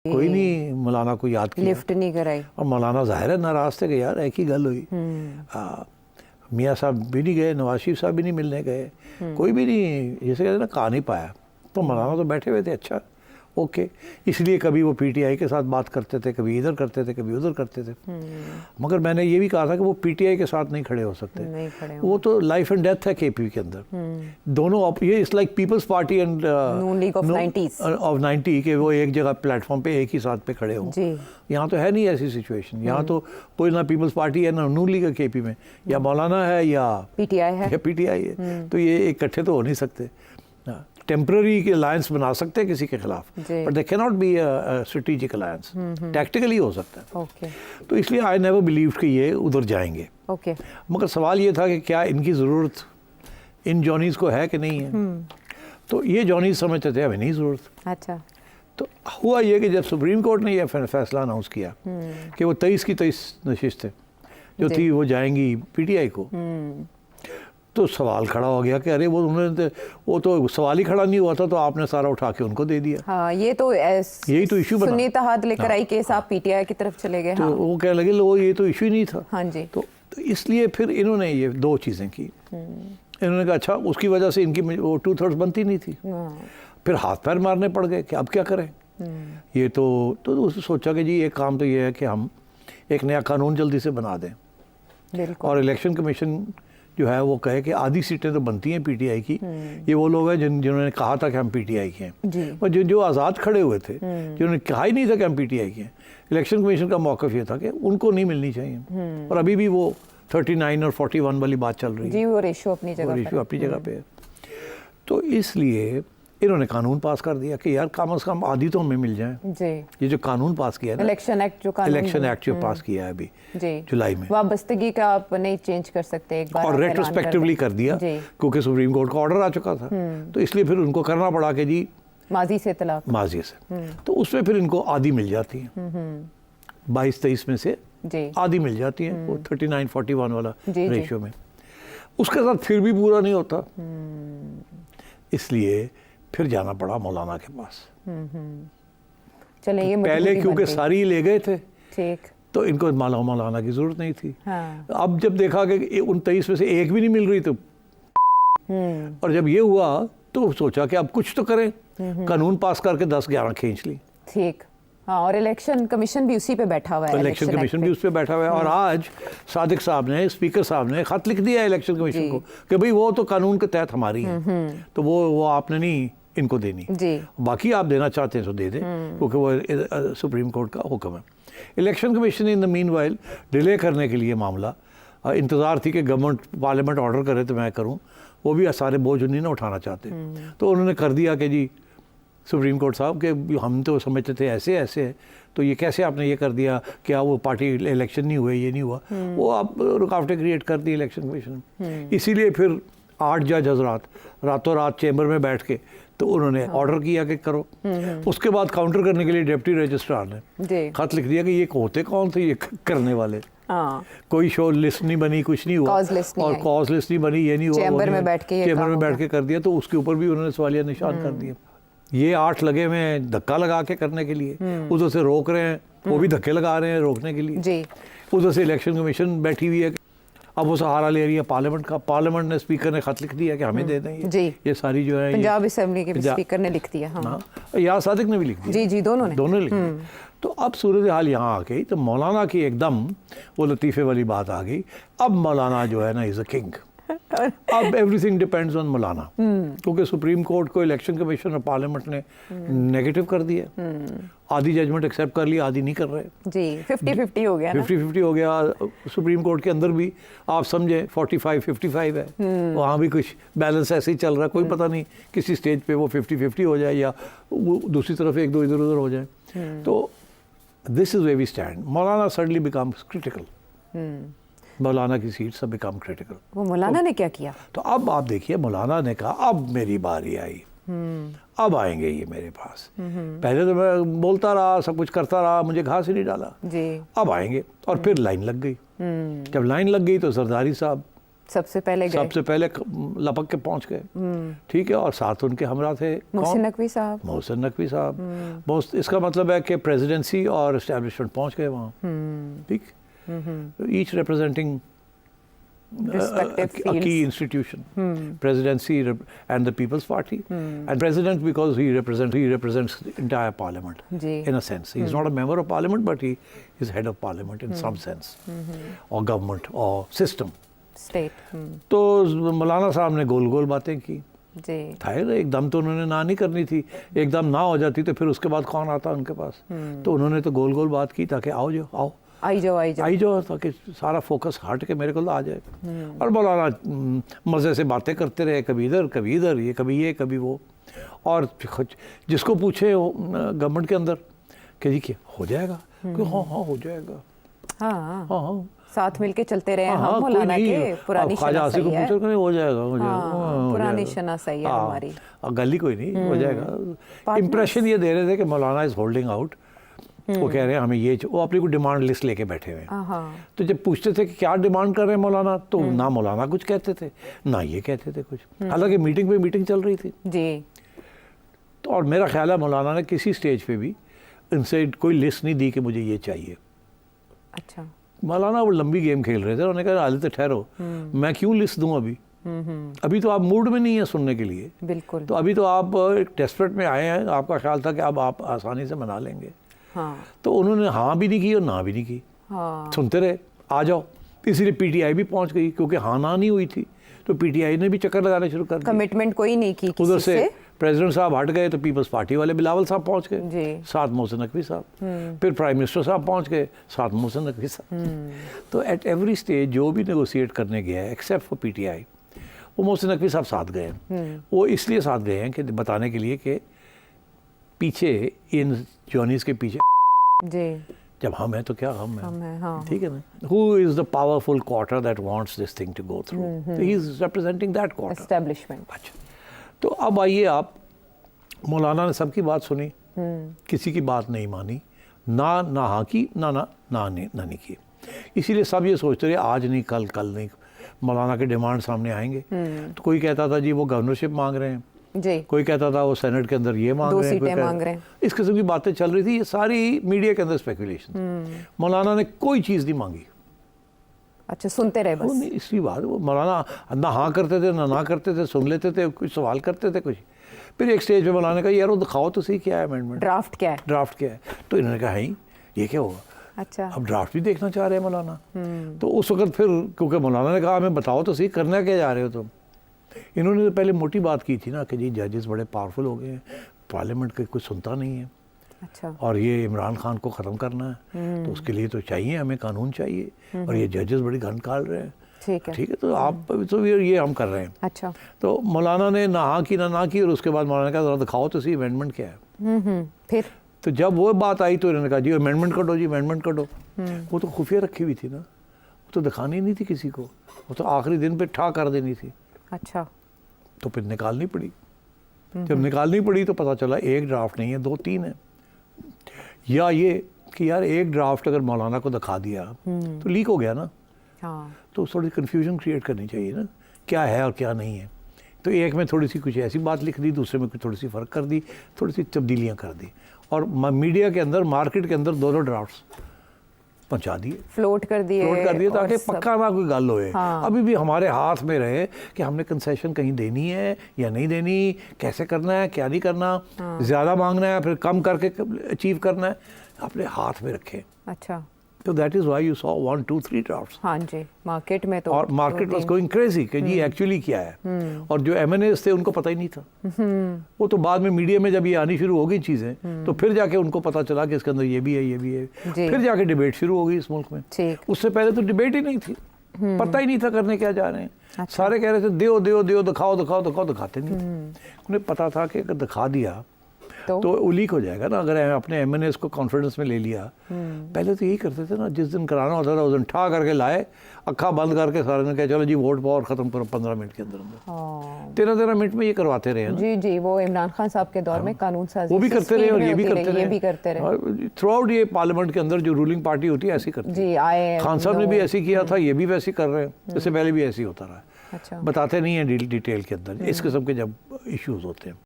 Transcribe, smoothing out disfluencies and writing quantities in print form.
कोई नहीं मौलाना को याद किया, लिफ्ट नहीं कराई। और मौलाना जाहिर है नाराज थे कि यार एक ही गल हुई। मियाँ साहब भी नहीं गए, नवाज शरीफ साहब भी नहीं मिलने गए, कोई भी नहीं, जैसे कहते ना कहा नहीं पाया। तो मौलाना तो बैठे हुए थे, अच्छा ओके। इसलिए कभी वो पीटीआई के साथ बात करते थे, कभी इधर करते थे, कभी उधर करते थे। मगर मैंने ये भी कहा था कि वो पीटीआई के साथ नहीं खड़े हो सकते, नहीं खड़े वो तो लाइफ एंड डेथ है केपी के अंदर। दोनों ये it's like Peoples Party and Noon League of 90 के वो एक जगह प्लेटफॉर्म पे एक ही साथ पे खड़े हों। यहाँ तो है नहीं ऐसी सिचुएशन। यहाँ तो कोई ना पीपल्स पार्टी है ना नून लीग है केपी में, या मौलाना है या पीटीआई है। तो ये इकट्ठे तो हो नहीं सकते। टेम्पररी अलायंस बना सकते हैं किसी के खिलाफ, but they can not be a strategic alliance. Tactically हो सकता है। तो इसलिए आई नेवर बिलीव्ड कि ये उधर जाएंगे। मगर सवाल ये था कि क्या इनकी ज़रूरत इन जॉनीज़ को है कि नहीं है। तो ये जॉनीज़ समझते थे हमें नहीं ज़रूरत। अच्छा। तो हुआ ये कि जब सुप्रीम कोर्ट ने यह फैसला अनाउंस किया कि वो 23 की 23 नशिस्तें जो थी वो जाएंगी पीटीआई को, तो सवाल खड़ा हो गया कि अरे वो तो सवाल ही खड़ा नहीं हुआ था, तो आपने सारा उठा के उनको दे दिया। हाँ, यही तो इशू बना। सुनीता हाथ लेकर आई केस आप पीटीआई की तरफ चले गए। तो वो कहने लगे लो ये तो इशू ही नहीं था। हाँ जी। तो इसलिए फिर इन्होंने ये दो चीज़ें की। इन्होंने कहा अच्छा उसकी वजह से इनकी वो 2/3 बनती नहीं थी। फिर हाथ पैर मारने पड़ गए कि अब क्या करें। ये तो उसने सोचा कि जी एक काम तो ये है कि हम एक नया कानून जल्दी से बना दें, और इलेक्शन कमीशन जो है वो कहे कि आधी सीटें तो बनती हैं पीटीआई की। ये वो लोग हैं जिन्होंने कहा था कि हम पीटीआई के हैं, और जो आज़ाद खड़े हुए थे, जिन्होंने कहा ही नहीं था कि हम पीटीआई के हैं। इलेक्शन कमीशन का मौक़िफ़ ये था कि उनको नहीं मिलनी चाहिए। और अभी भी वो 39 और 41 वाली बात चल रही है। जी, वो रेशो अपनी जगह पे है। तो इसलिए इन्होंने कानून पास कर दिया कि यार कम से कम आधी तो हमें मिल जाए। जी। ये जो कानून पास किया है, इलेक्शन एक्ट जो पास किया है अभी जुलाई में, वाबस्तगी का आप नहीं चेंज कर सकते एक बार, और रेट्रोस्पेक्टिवली कर दिया क्योंकि सुप्रीम कोर्ट का ऑर्डर आ चुका था। तो इसलिए फिर उनको करना पड़ा कि जी माजी से तो उसमें फिर इनको आधी मिल जाती है। 22-23 में से आधी मिल जाती है, वो 39-41 वाला रेशियो में। उसके साथ फिर भी पूरा नहीं होता, इसलिए फिर जाना पड़ा मौलाना के पास। चले, ये पहले क्योंकि सारी ले गए थे, ठीक, तो इनको मौलाना की जरूरत नहीं थी। अब जब देखा कि उन 23 में से एक भी नहीं मिल रही, तो और जब ये हुआ तो सोचा कि अब कुछ तो करें। कानून पास करके 10-11 खींच ली। ठीक। हाँ, और इलेक्शन कमीशन भी उसी पे बैठा हुआ है। इलेक्शन कमीशन भी उस पे बैठा हुआ है। और आज सादिक साहब ने, स्पीकर साहब ने खत लिख दिया इलेक्शन कमीशन को कि भाई वो तो कानून के तहत हमारी है, तो वो आपने नहीं इनको देनी जी। बाकी आप देना चाहते हैं तो दे दें, क्योंकि वो सुप्रीम कोर्ट का हुक्म है। Election commission in the meanwhile delay करने के लिए मामला, इंतज़ार थी कि गवर्नमेंट पार्लियामेंट ऑर्डर करे तो मैं करूँ, वो भी सारे बोझ नहीं ना उठाना चाहते। तो उन्होंने कर दिया कि जी सुप्रीम कोर्ट साहब के हम तो समझते थे ऐसे है, तो ये कैसे आपने ये कर दिया, क्या वो पार्टी इलेक्शन नहीं हुए, ये नहीं हुआ, वो आप रुकावटें क्रिएट कर दी इलेक्शन कमीशन। इसीलिए फिर 8 जज हजरात रातों रात चैम्बर में बैठ के तो उन्होंने ऑर्डर किया कि करो। उसके बाद काउंटर करने के लिए डिप्टी रजिस्ट्रार ने खत लिख दिया कि ये होते कौन थे ये करने वाले। कोई शो लिस्ट नहीं बनी, कुछ नहीं हुआ, और कॉज लिस्ट नहीं बनी, ये नहीं हुआ, चैम्बर में बैठ के कर दिया। तो उसके ऊपर भी उन्होंने सवालिया निशान कर दिए। ये 8 लगे हुए हैं धक्का लगा के करने के लिए, उधर से रोक रहे हैं, वो भी धक्के लगा रहे हैं रोकने के लिए। उधर से इलेक्शन कमीशन बैठी हुई है, अब वो सहारा ले रही है पार्लियामेंट का। पार्लियामेंट ने स्पीकर ने खत लिख दिया कि हमें दे दें ये सारी जो है, पंजाब असेंबली के स्पीकर ने लिख दिया। यार सादिक ने भी लिख दिया। जी, दोनों ने लिख दिया। तो अब सूरत हाल यहाँ आ गई, तो मौलाना की एकदम वो लतीफ़े वाली बात आ गई। अब मौलाना जो है ना इज़ अ किंग। अब एवरीथिंग डिपेंड्स ऑन मौलाना, क्योंकि सुप्रीम कोर्ट को इलेक्शन कमीशन और पार्लियामेंट ने नेगेटिव कर दिया। आधी जजमेंट एक्सेप्ट कर ली, आधी नहीं कर रहे जी। 50-50 हो गया, 50-50 हो गया। सुप्रीम कोर्ट के अंदर भी आप समझे 45-55 है, वहाँ भी कुछ बैलेंस ऐसे ही चल रहा है। कोई पता नहीं किसी स्टेज पे वो 50-50 हो जाए या वो दूसरी तरफ 1-2 इधर उधर हो जाए। तो this is where we stand. मौलाना सडनली बिकम्स क्रिटिकल। मौलाना की सीट से बिकम क्रिटिकल। वो मौलाना ने क्या किया? तो अब आप देखिए, मौलाना ने कहा अब मेरी बारी आई, अब आएंगे ये मेरे पास। पहले तो मैं बोलता रहा, सब कुछ करता रहा, मुझे घास ही नहीं डाला जी। अब आएंगे। और फिर लाइन लग गई। जब लाइन लग गई तो जरदारी साहब सबसे पहले लपक के पहुंच गए, ठीक है। और साथ उनके हमरा थे मोहसिन नकवी साहब। मोहसिन नकवी साहब, इसका मतलब है कि प्रेसिडेंसी और एस्टेब्लिशमेंट पहुंच गए वहाँ, ठीक। Each representing a key institution, presidency and the People's Party, and president because he represents the entire parliament in a sense. He is not a member of parliament, but he is head of parliament in some sense, or government or system, state. तो मौलाना साहब ने गोल गोल बातें की जी। था, एकदम तो उन्होंने ना नहीं करनी थी, एकदम ना हो जाती तो फिर उसके बाद कौन आता उनके पास। तो उन्होंने तो गोल गोल बात की ताकि आओ आई जाओ ताकि सारा फोकस हट के मेरे को आ जाए। और मौलाना मज़े से बातें करते रहे, कभी इधर ये कभी वो। और जिसको पूछे गवर्नमेंट के अंदर कि जी क्या हो जाएगा, हाँ हो जाएगा, हाँ साथ मिलके चलते रहे हम मौलाना के। पुरानी शनासाई है, हो जाएगा पुरानी शनासाई है हमारी, गली कोई नहीं हो जाएगा। इम्प्रेशन ये दे रहे थे कि मौलाना इज होल्डिंग आउट, वो कह रहे हैं हमें ये, वो अपनी कोई डिमांड लिस्ट लेके बैठे हुए हैं। तो जब पूछते थे कि क्या डिमांड कर रहे हैं मौलाना, तो ना मौलाना कुछ कहते थे ना ये कहते थे कुछ, हालांकि मीटिंग चल रही थी जी। तो और मेरा ख्याल है मौलाना ने किसी स्टेज पे भी इनसे कोई लिस्ट नहीं दी कि मुझे ये चाहिए। अच्छा, मौलाना वो लंबी गेम खेल रहे थे, उन्होंने कहा हाल तो ठहरो, मैं क्यों लिस्ट दूं अभी तो आप मूड में नहीं है सुनने के लिए, बिल्कुल। तो अभी तो आप डेस्परेट में आए हैं, आपका ख्याल था कि अब आप आसानी से मना लेंगे। तो उन्होंने हाँ भी नहीं की और ना भी नहीं की, सुनते रहे, आ जाओ। इसीलिए पीटीआई भी पहुंच गई, क्योंकि हाँ ना नहीं हुई थी तो पीटीआई ने भी चक्कर लगाने शुरू कर दिए। कमिटमेंट कोई नहीं की उधर से प्रेसिडेंट साहब हट गए तो पीपल्स पार्टी वाले बिलावल साहब पहुंच गए, साथ मोहसिन नकवी साहब, फिर प्राइम मिनिस्टर साहब पहुंच गए, साथ मोहसिन नकवी साहब। तो एट एवरी स्टेज जो भी नेगोशिएट करने गया है एक्सेप्ट फॉर पीटीआई, वो मोहसिन नकवी साहब साथ गए। वो इसलिए साथ गए हैं कि बताने के लिए कि पीछे इन जॉनीज के पीछे जी, जब हम हैं तो क्या हम है, हाँ। ठीक है ना। Who is the powerful quarter that wants this thing to go through, he is representing that quarter, establishment. अच्छा, तो अब आइए आप, मौलाना ने सबकी बात सुनी, किसी की बात नहीं मानी, ना हाँ की ना नहीं की। इसीलिए सब ये सोचते रहे आज नहीं कल नहीं मौलाना के डिमांड सामने आएंगे। तो कोई कहता था जी वो गवर्नरशिप मांग रहे हैं जी, कोई कहता था वो सेनेट के अंदर ये मांग रहे हैं, इस किस्म की बातें चल रही थी। ये सारी मीडिया के अंदर स्पेकुलेशन। मौलाना ने कोई चीज़ नहीं मांगी। अच्छा, सुनते रहे बस। इसी बात वो मौलाना ना हाँ करते थे ना करते थे, सुन लेते थे, कुछ सवाल करते थे कुछ। फिर एक स्टेज पे मौलाना का यार वो दिखाओ तो सही क्या है अमेंडमेंट, ड्राफ्ट क्या है। तो इन्होंने कहा है ये क्या होगा। अच्छा, अब ड्राफ्ट भी देखना चाह रहे हैं मौलाना। तो उस वक्त फिर क्योंकि मौलाना ने कहा हमें बताओ तो सही करना क्या जा रहे हो तुम। इन्होंने तो पहले मोटी बात की थी ना कि जी जजेस बड़े पावरफुल हो गए हैं, पार्लियामेंट का कुछ सुनता नहीं है। अच्छा, और ये इमरान खान को ख़त्म करना है, तो उसके लिए तो चाहिए हमें कानून चाहिए, और ये जजेस बड़ी गन काट रहे हैं। ठीक है, तो आप तो ये हम कर रहे हैं। अच्छा, तो मौलाना ने ना हाँ की ना की, और उसके बाद मौलाना ने कहा दिखाओ तो सही अमेंडमेंट क्या है। फिर तो जब वो बात आई तो इन्होंने कहा जी अमेंडमेंट करो जी अमेंडमेंट करो। वो तो खुफिया रखी हुई थी ना, वो तो दिखानी नहीं थी किसी को, वो तो आखिरी दिन पे ठा कर देनी थी। अच्छा, तो फिर निकालनी पड़ी। जब निकालनी पड़ी तो पता चला एक ड्राफ्ट नहीं है, 2-3 है। या ये कि यार एक ड्राफ्ट अगर मौलाना को दिखा दिया तो लीक हो गया ना। हाँ, तो थोड़ी कन्फ्यूजन क्रिएट करनी चाहिए ना, क्या है और क्या नहीं है। तो एक में थोड़ी सी कुछ ऐसी बात लिख दी, दूसरे में कुछ थोड़ी सी फ़र्क कर दी, थोड़ी सी तब्दीलियाँ कर दी, और मीडिया के अंदर मार्केट के अंदर दोनों ड्राफ्ट्स पहुंचा दिए, फ्लोट कर दिए ताकि पक्का ना कोई गल होए। हाँ। अभी भी हमारे हाथ में रहे कि हमने कंसेशन कहीं देनी है या नहीं देनी, कैसे करना है क्या नहीं करना। हाँ। ज़्यादा मांगना है फिर कम करके अचीव करना है, अपने हाथ में रखें। अच्छा, तो that is why you saw 1, 2, 3 drafts. हाँ जी, मार्केट में तो, और मार्केट वाज गोइंग क्रेजी कि जी एक्चुअली क्या है। और जो MNAs थे उनको पता ही नहीं था। वो तो बाद में मीडिया में जब ये आनी शुरू हो गई चीज़ें, तो फिर जाके उनको पता चला कि इसके अंदर ये भी है, फिर जाके डिबेट शुरू हो गई इस मुल्क में। उससे पहले तो डिबेट ही नहीं थी, पता ही नहीं था करने क्या जा रहे हैं। अच्छा। सारे कह रहे थे दिखाओ, दिखाते नहीं। उन्हें पता था कि अगर दिखा दिया तो लीक हो जाएगा ना। अगर अपने एमएनएस को कॉन्फिडेंस में ले लिया, पहले तो यही करते थे ना, जिस दिन कराना होता था उस दिन ठा करके लाए, अक्खा बंद करके सारे ने कहा चलो जी वोट पाओ और खत्म करो 15 मिनट के अंदर। 13 मिनट में ये करवाते रहे जी जी, वो इमरान खान साहब के दौर में कानून साजी वो भी करते रहे और ये भी करते रहे थ्रू आउट। ये पार्लियामेंट के अंदर जो रूलिंग पार्टी होती है ऐसी करती जी, आए खान साहब ने भी ऐसी किया था, ये भी वैसे कर रहे हैं, इससे पहले भी ऐसे ही होता रहा। अच्छा, बताते नहीं है डिटेल के अंदर इस किस्म के जब इश्यूज होते हैं।